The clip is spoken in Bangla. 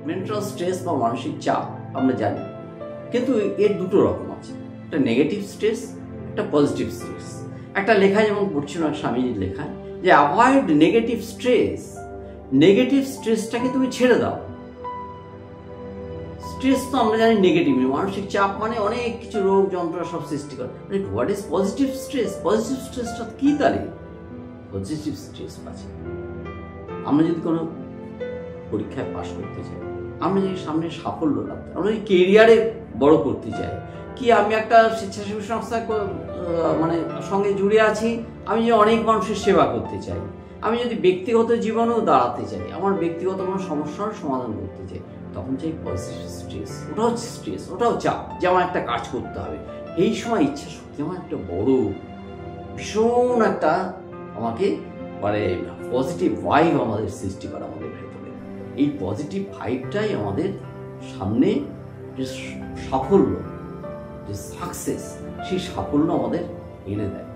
মেন্টাল স্ট্রেস বা মানসিক চাপ আমরা জানি, কিন্তু এর দুটো রকম আছে, একটা নেগেটিভ স্ট্রেস, একটা পজিটিভ স্ট্রেস। একটা লেখা যেমন পড়ছিলাম স্বামীজির লেখায় যে অ্যাভয়েড নেগেটিভ স্ট্রেস, নেগেটিভ স্ট্রেসটাকে তুমি ছেড়ে দাও। স্ট্রেস তো আমরা জানি নেগেটিভ, মানসিক চাপ মানে অনেক কিছু রোগ যন্ত্রণা সব সৃষ্টি করে। What is positive stress? Positive স্ট্রেসটা কি তাহলে? পজিটিভ স্ট্রেস আছে আমরা যদি কোনো পরীক্ষায় পাশ করতে চাই, আমরা যদি সামনে সাফল্য রাখতে, আমরা যদি কেরিয়ারে বড় করতে চাই, কি আমি একটা স্বেচ্ছাসেবী সংস্থার মানে সঙ্গে জুড়ে আছি, আমি যদি অনেক মানুষের সেবা করতে চাই, আমি যদি ব্যক্তিগত জীবনেও দাঁড়াতে চাই, আমার ব্যক্তিগত কোনো সমস্যার সমাধান করতে চাই, তখন চাই পজিটিভ স্ট্রেস। ওটাও স্ট্রেস, ওটাও চাপ যে আমার একটা কাজ করতে হবে। এই সময় ইচ্ছা শক্তি আমার একটা বড় ভীষণ একটা আমাকে মানে পজিটিভ ভাইব আমাদের সৃষ্টি করে আমাদের ভেতরে। এই পজিটিভ ভাইবটাই আমাদের সামনে যে সাফল্য, যে সাকসেস, সেই সাফল্য আমাদের এনে দেয়।